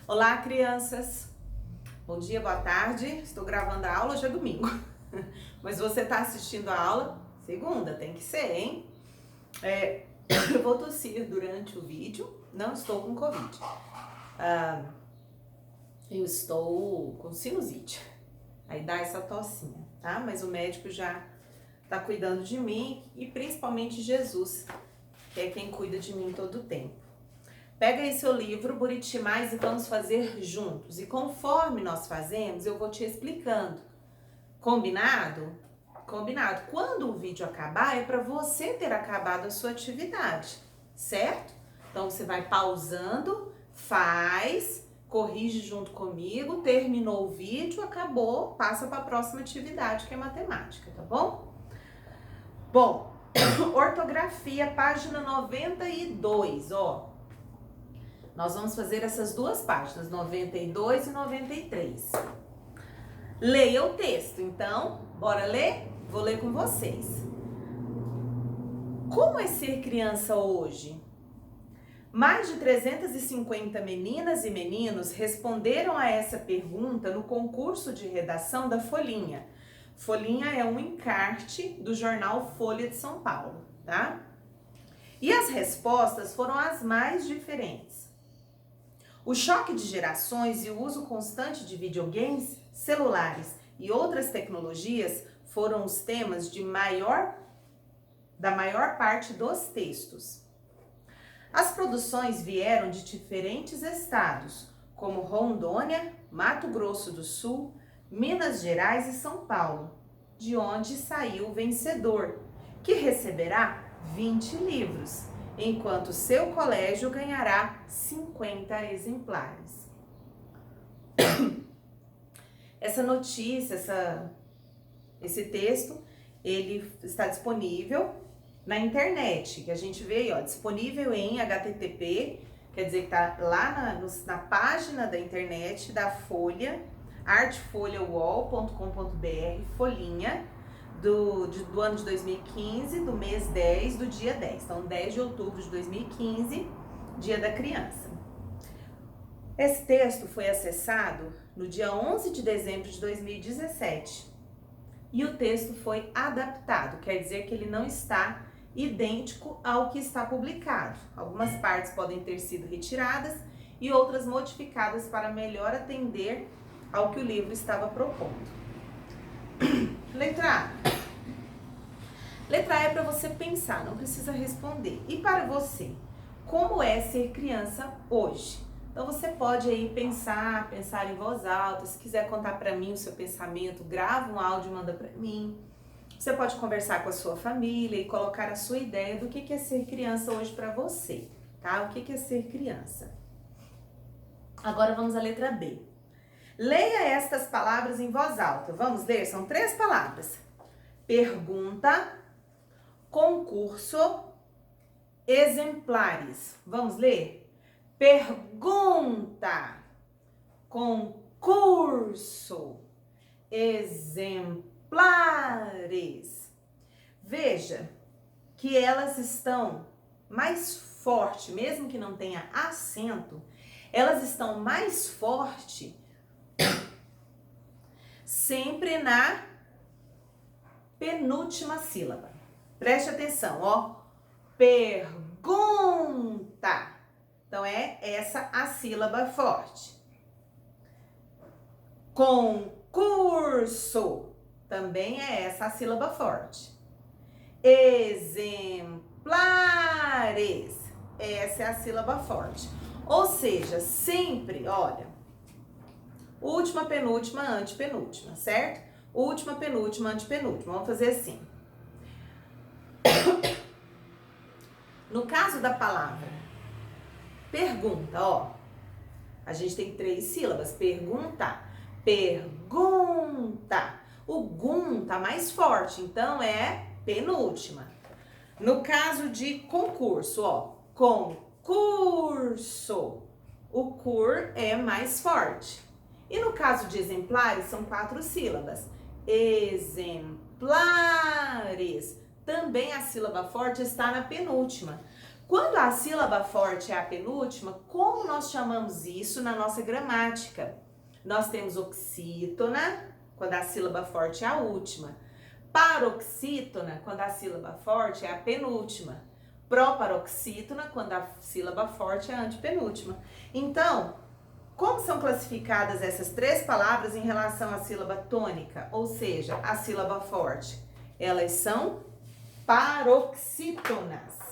Olá, crianças! Bom dia, boa tarde. Estou gravando a aula, hoje é domingo. Mas você está assistindo a aula segunda, tem que ser, hein? Eu vou tossir durante o vídeo, não estou com Covid. Eu estou com sinusite. Aí dá essa tossinha, tá? Mas o médico já está cuidando de mim e principalmente Jesus, que é quem cuida de mim todo o tempo. Pega aí seu livro, Buriti Mais, e vamos fazer juntos. E conforme nós fazemos, eu vou te explicando. Combinado? Combinado. Quando o vídeo acabar, é para você ter acabado a sua atividade, certo? Então, você vai pausando, faz, corrige junto comigo, terminou o vídeo, acabou, passa para a próxima atividade, que é matemática, tá bom? Bom, ortografia, página 92, ó. Nós vamos fazer essas duas páginas, 92 e 93. Leia o texto, então, bora ler? Vou ler com vocês. Como é ser criança hoje? Mais de 350 meninas e meninos responderam a essa pergunta no concurso de redação da Folhinha. Folhinha é um encarte do jornal Folha de São Paulo, tá? E as respostas foram as mais diferentes. O choque de gerações e o uso constante de videogames, celulares e outras tecnologias foram os temas da maior parte dos textos. As produções vieram de diferentes estados, como Rondônia, Mato Grosso do Sul, Minas Gerais e São Paulo, de onde saiu o vencedor, que receberá 20 livros, enquanto seu colégio ganhará 50 exemplares. Essa notícia, esse texto, ele está disponível na internet, que a gente vê aí, ó, disponível em HTTP, quer dizer que tá lá na página da internet da Folha, artfoliawall.com.br, Folhinha, do ano de 2015, do mês 10, do dia 10. Então, 10 de outubro de 2015, dia da criança. Esse texto foi acessado no dia 11 de dezembro de 2017. E o texto foi adaptado, quer dizer que ele não está idêntico ao que está publicado. Algumas partes podem ter sido retiradas e outras modificadas para melhor atender ao que o livro estava propondo. Letra A. Letra A é para você pensar, não precisa responder. E para você, como é ser criança hoje? Então você pode aí pensar em voz alta. Se quiser contar para mim o seu pensamento, grava um áudio e manda para mim. Você pode conversar com a sua família e colocar a sua ideia do que é ser criança hoje para você, tá? O que é ser criança? Agora vamos à letra B. Leia estas palavras em voz alta. Vamos ler? São 3 palavras. Pergunta, concurso, exemplares. Vamos ler? Pergunta, concurso, exemplares. Veja que elas estão mais forte, mesmo que não tenha acento, elas estão mais forte sempre na penúltima sílaba. Preste atenção, ó. Pergunta. Então, é essa a sílaba forte. Concurso. Também é essa a sílaba forte. Exemplares. Essa é a sílaba forte. Ou seja, sempre, olha, última, penúltima, antepenúltima, certo? Última, penúltima, antepenúltima. Vamos fazer assim. No caso da palavra pergunta, ó, a gente tem 3 sílabas. Pergunta, pergunta. O gum tá mais forte, então é penúltima. No caso de concurso, ó, concurso, o cur é mais forte. E no caso de exemplares, são 4 sílabas. Exemplares. Também a sílaba forte está na penúltima. Quando a sílaba forte é a penúltima, como nós chamamos isso na nossa gramática? Nós temos oxítona, quando a sílaba forte é a última. Paroxítona, quando a sílaba forte é a penúltima. Proparoxítona, quando a sílaba forte é a antepenúltima. Então, como são classificadas essas três palavras em relação à sílaba tônica, ou seja, a sílaba forte? Elas são paroxítonas.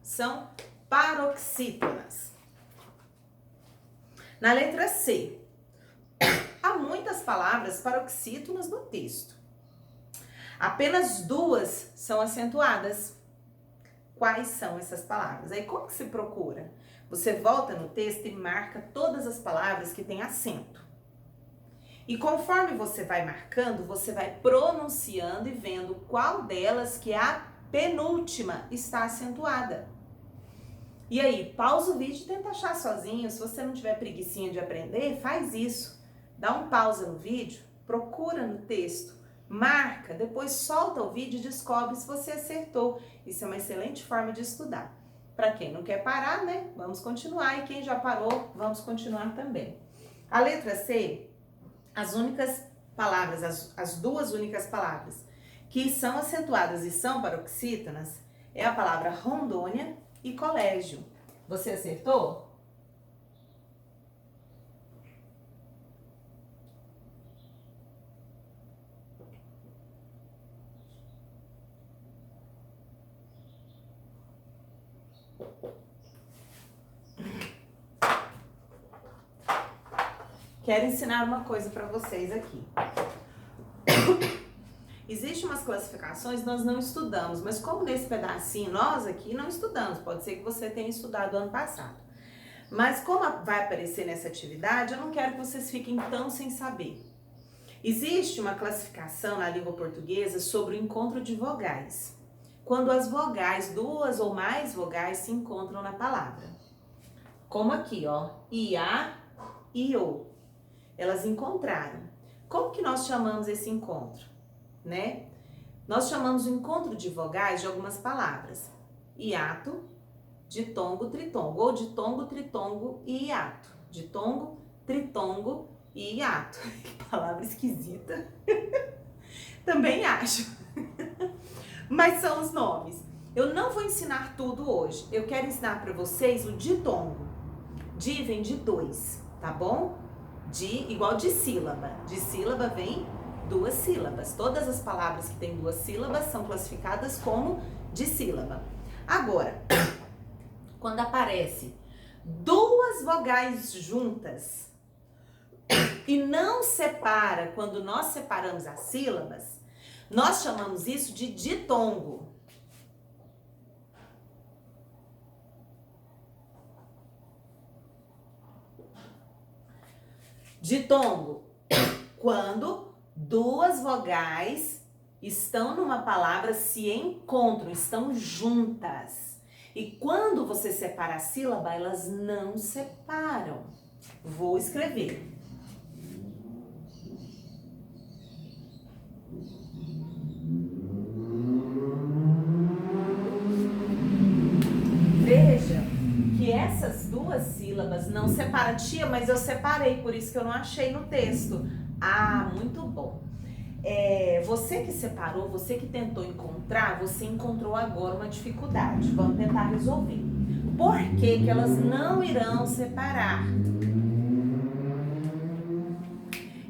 São paroxítonas. Na letra C, há muitas palavras paroxítonas no texto. Apenas 2 são acentuadas. Quais são essas palavras? Aí como que se procura? Você volta no texto e marca todas as palavras que têm acento. E conforme você vai marcando, você vai pronunciando e vendo qual delas que é a penúltima está acentuada. E aí, pausa o vídeo e tenta achar sozinho. Se você não tiver preguicinha de aprender, faz isso. Dá um pausa no vídeo, procura no texto, marca, depois solta o vídeo e descobre se você acertou. Isso é uma excelente forma de estudar. Para quem não quer parar, né? Vamos continuar. E quem já parou, vamos continuar também. A letra C, as únicas palavras, as duas únicas palavras que são acentuadas e são paroxítonas é a palavra Rondônia e colégio. Você acertou? Quero ensinar uma coisa para vocês aqui. Existem umas classificações que nós não estudamos, mas como nesse pedacinho nós aqui não estudamos, pode ser que você tenha estudado ano passado. Mas como vai aparecer nessa atividade, eu não quero que vocês fiquem tão sem saber. Existe uma classificação na língua portuguesa sobre o encontro de vogais. Quando as vogais, 2 ou mais vogais, se encontram na palavra. Como aqui, ó, iá e o. Elas encontraram. Como que nós chamamos esse encontro? Né? Nós chamamos o encontro de vogais de algumas palavras. Hiato, ditongo, tritongo, ou ditongo, tritongo e hiato. Ditongo, tritongo e hiato. Que palavra esquisita. Também acho. Mas são os nomes. Eu não vou ensinar tudo hoje. Eu quero ensinar para vocês o ditongo. Di vem de 2, tá bom? Di igual de sílaba. De sílaba vem 2 sílabas. Todas as palavras que têm 2 sílabas são classificadas como dissílaba. Agora, quando aparece 2 vogais juntas e não separa, quando nós separamos as sílabas, nós chamamos isso de ditongo. Ditongo, quando 2 vogais estão numa palavra, se encontram, estão juntas. E quando você separa a sílaba, elas não separam. Vou escrever. Veja que essas 2 sílabas não separam. Tia, mas eu separei, por isso que eu não achei no texto. Ah, muito bom. Você que separou, você que tentou encontrar, você encontrou agora uma dificuldade. Vamos tentar resolver. Por que que elas não irão separar?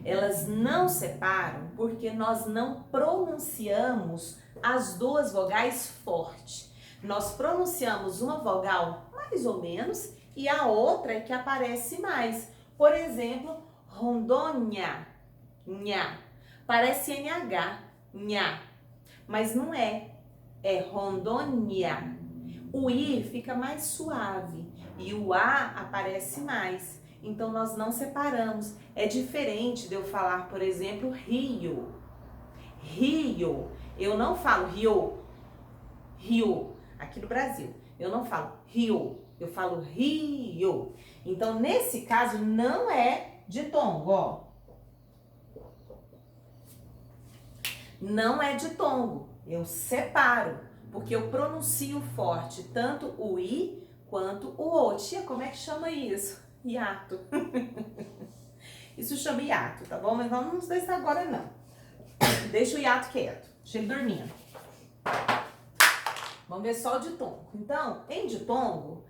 Elas não separam porque nós não pronunciamos as 2 vogais forte. Nós pronunciamos uma vogal mais ou menos e a outra é que aparece mais. Por exemplo, Rondônia, nha. Parece NH, nha, mas não é. É Rondônia. O I fica mais suave e o A aparece mais. Então, nós não separamos. É diferente de eu falar, por exemplo, Rio. Rio. Eu não falo Rio. Rio, aqui no Brasil. Eu não falo Rio, eu falo Rio. Então, nesse caso, não é ditongo, ó. Não é ditongo, eu separo, porque eu pronuncio forte tanto o I quanto o O. Tia, como é que chama isso? Hiato. Isso chama hiato, tá bom? Mas não vamos deixar agora, não. Deixa o hiato quieto, deixa ele dormindo. Vamos ver só o ditongo. Então, em ditongo,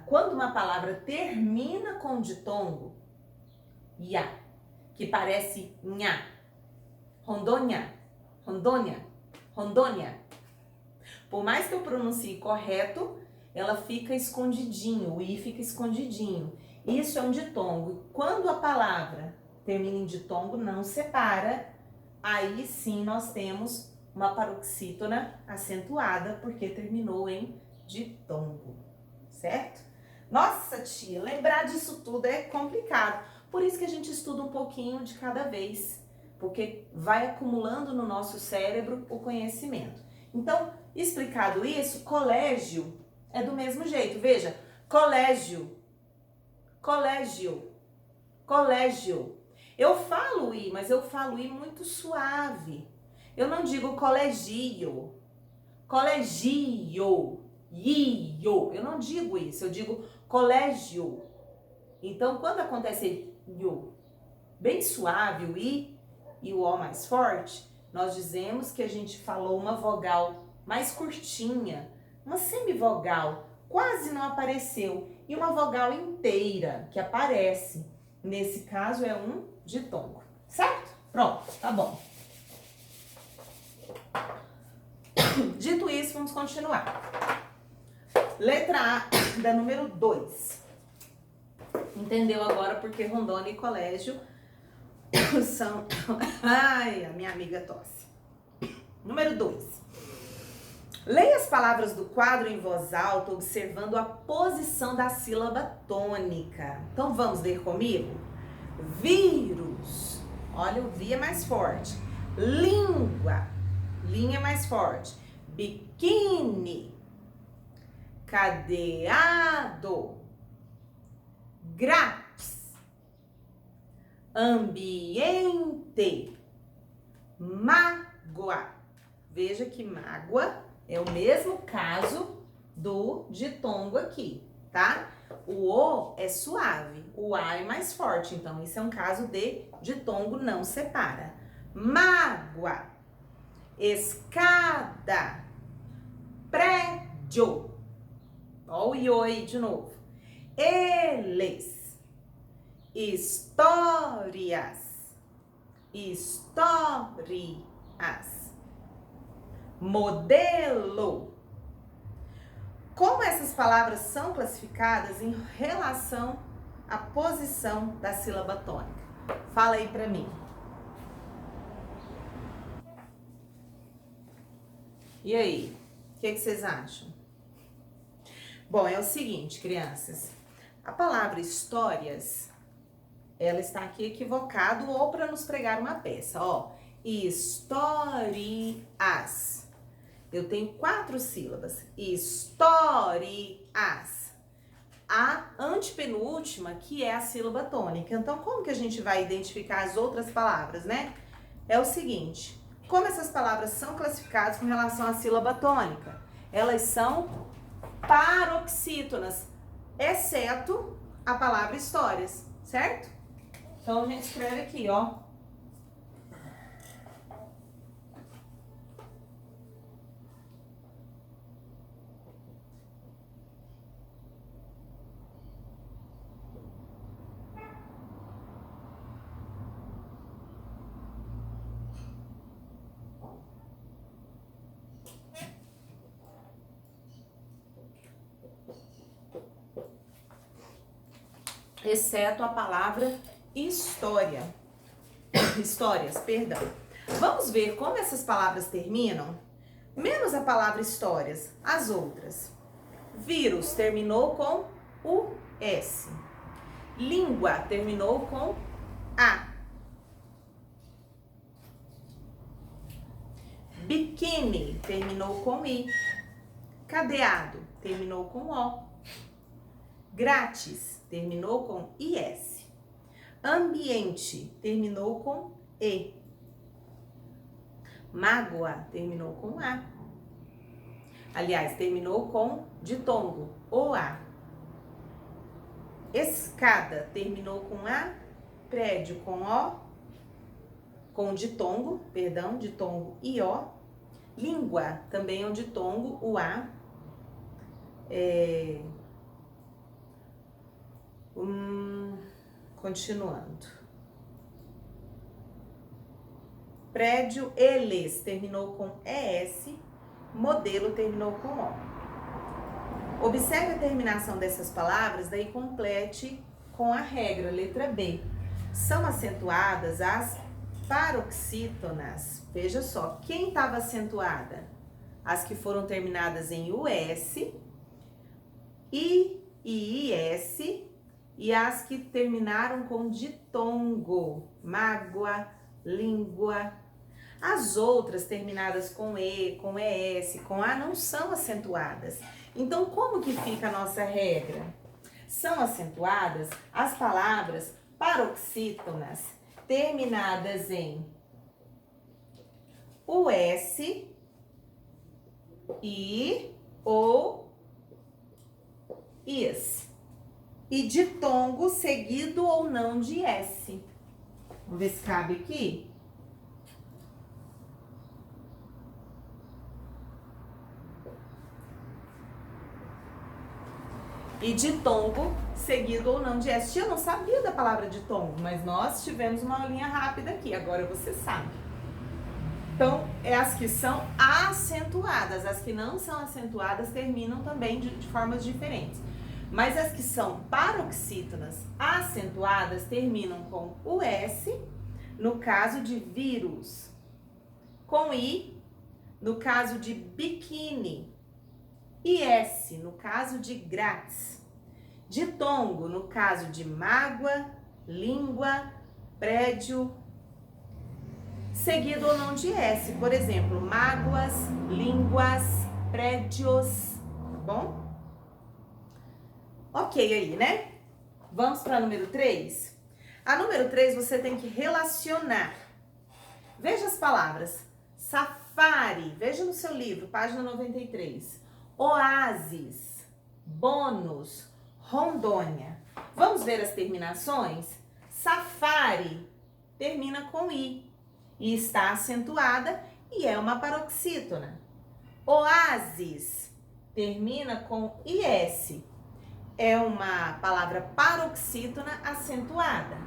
quando uma palavra termina com ditongo, ia, que parece nha, Rondônia, Rondônia, Rondônia. Por mais que eu pronuncie correto, ela fica escondidinho, o i fica escondidinho. Isso é um ditongo. Quando a palavra termina em ditongo, não separa, aí sim nós temos uma paroxítona acentuada, porque terminou em ditongo, certo? Nossa, tia, lembrar disso tudo é complicado. Por isso que a gente estuda um pouquinho de cada vez, porque vai acumulando no nosso cérebro o conhecimento. Então, explicado isso, colégio é do mesmo jeito. Veja, colégio, colégio, colégio. Eu falo i, mas eu falo i muito suave. Eu não digo colegio, colegio, io. Eu não digo isso, eu digo colégio. Então, quando acontece io bem suave, o i e o o mais forte, nós dizemos que a gente falou uma vogal mais curtinha, uma semivogal, quase não apareceu, e uma vogal inteira que aparece. Nesse caso é um ditongo, certo? Pronto, tá bom. Dito isso, vamos continuar. Letra A, da número 2. Entendeu agora porque Rondônia e colégio são... Ai, a minha amiga tosse. Número 2. Leia as palavras do quadro em voz alta, observando a posição da sílaba tônica. Então, vamos ler comigo? Vírus. Olha, o vi é mais forte. Língua. Linha mais forte. Biquíni. Cadeado. Grátis. Ambiente. Mágoa. Veja que mágoa é o mesmo caso do ditongo aqui, tá? O O é suave, o A é mais forte, então isso é um caso de ditongo não separa. Mágoa. Escada. Prédio. Ó o io aí de novo. Eles. Histórias. Histórias. Modelo. Como essas palavras são classificadas em relação à posição da sílaba tônica? Fala aí pra mim. E aí, o que vocês acham? Bom, é o seguinte, crianças. A palavra histórias, ela está aqui equivocado ou para nos pregar uma peça, ó. Histórias. Eu tenho 4 sílabas. Histórias. A antepenúltima, que é a sílaba tônica. Então, como que a gente vai identificar as outras palavras, né? É o seguinte, como essas palavras são classificadas com relação à sílaba tônica? Elas são paroxítonas, exceto a palavra histórias, certo? Então, a gente escreve aqui, ó. Exceto a palavra história. Histórias, perdão. Vamos ver como essas palavras terminam? Menos a palavra histórias, as outras. Vírus terminou com o S. Língua terminou com A. Biquíni terminou com I. Cadeado terminou com O. Grátis terminou com IS. Ambiente terminou com E. Mágoa terminou com A. Aliás, terminou com ditongo, OA. Escada terminou com A. Prédio com O. Com ditongo, perdão, ditongo e O. Língua também é um ditongo, o A. Continuando. Prédio, eles terminou com ES. Modelo terminou com O. Observe a terminação dessas palavras, daí complete com a regra, letra B. São acentuadas as paroxítonas. Veja só, quem estava acentuada? As que foram terminadas em US, I e IS, e as que terminaram com ditongo, mágoa, língua. As outras terminadas com E, com ES, com A não são acentuadas. Então, como que fica a nossa regra? São acentuadas as palavras paroxítonas terminadas em US, I ou IS. E ditongo seguido ou não de S. Vamos ver se cabe aqui. E ditongo seguido ou não de S. Eu não sabia da palavra ditongo, mas nós tivemos uma aulinha rápida aqui, agora você sabe. Então, é as que são acentuadas. As que não são acentuadas terminam também de formas diferentes. Mas as que são paroxítonas acentuadas terminam com o S, no caso de vírus, com I, no caso de biquíni, IS, no caso de grátis, ditongo, no caso de mágoa, língua, prédio, seguido ou não de S. Por exemplo, mágoas, línguas, prédios, tá bom? Ok aí, né? Vamos para a número 3? A número 3 você tem que relacionar. Veja as palavras. Safari, veja no seu livro, página 93. Oásis, bônus, Rondônia. Vamos ver as terminações? Safari termina com I e está acentuada e é uma paroxítona. Oásis termina com IS. É uma palavra paroxítona acentuada.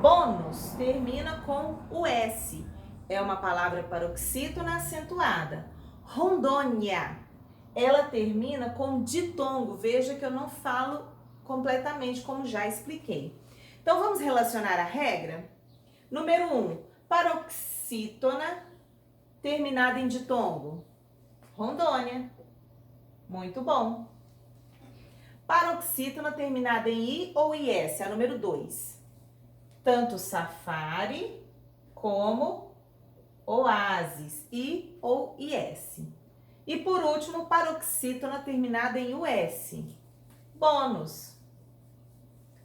Bônus termina com o S. É uma palavra paroxítona acentuada. Rondônia, ela termina com ditongo. Veja que eu não falo completamente, como já expliquei. Então, vamos relacionar a regra? Número 1, paroxítona terminada em ditongo. Rondônia. Muito bom. Paroxítona terminada em I ou IS, a número 2. Tanto safari como oásis, I ou IS. E por último, paroxítona terminada em US. Bônus.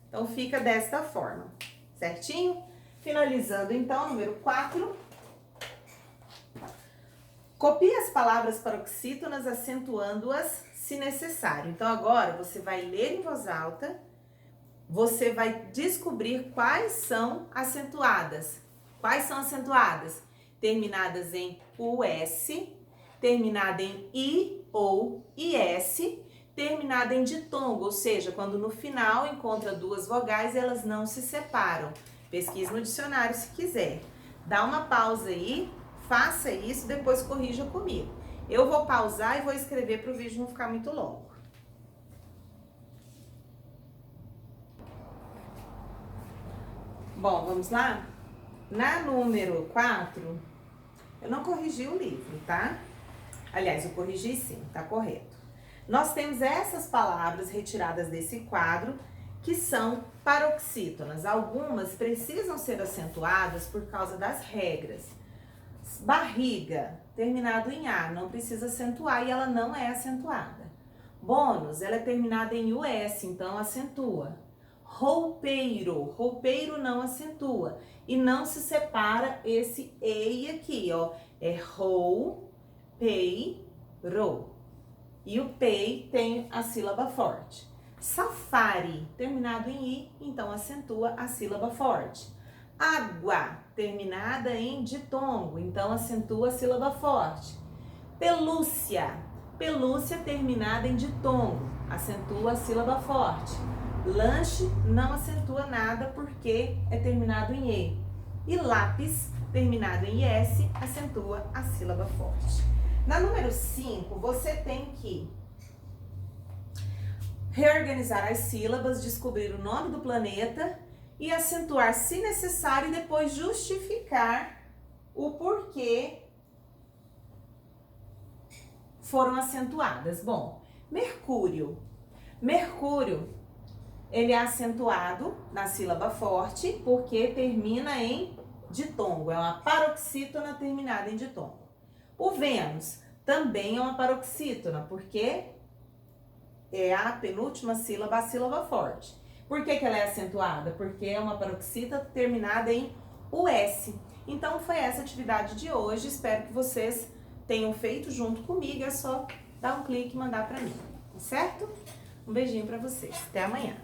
Então fica desta forma, certinho? Finalizando então, número 4. Copie as palavras paroxítonas acentuando-as se necessário. Então agora você vai ler em voz alta, você vai descobrir quais são acentuadas. Quais são acentuadas? Terminadas em US, terminada em I ou IS, terminada em ditongo, ou seja, quando no final encontra duas vogais, elas não se separam. Pesquise no dicionário se quiser. Dá uma pausa aí, faça isso, depois corrija comigo. Eu vou pausar e vou escrever para o vídeo não ficar muito longo. Bom, vamos lá? Na número 4, eu não corrigi o livro, tá? Aliás, eu corrigi sim, tá correto. Nós temos essas palavras retiradas desse quadro que são paroxítonas. Algumas precisam ser acentuadas por causa das regras. Barriga terminado em A, não precisa acentuar e ela não é acentuada. Bônus, ela é terminada em US, então acentua. Roupeiro, roupeiro não acentua. E não se separa esse EI aqui, ó. É roupeiro. E o PEI tem a sílaba forte. Safari, terminado em I, então acentua a sílaba forte. Água, terminada em ditongo, então acentua a sílaba forte. Pelúcia, pelúcia terminada em ditongo, acentua a sílaba forte. Lanche não acentua nada porque é terminado em E. E lápis, terminado em IS, acentua a sílaba forte. Na número 5, você tem que reorganizar as sílabas, descobrir o nome do planeta e acentuar se necessário e depois justificar o porquê foram acentuadas. Bom, Mercúrio. Mercúrio, ele é acentuado na sílaba forte porque termina em ditongo. É uma paroxítona terminada em ditongo. O Vênus também é uma paroxítona porque é a penúltima sílaba, a sílaba forte. Por que ela é acentuada? Porque é uma paroxítona terminada em US. Então foi essa a atividade de hoje. Espero que vocês tenham feito junto comigo. É só dar um clique e mandar para mim, tá certo? Um beijinho para vocês. Até amanhã.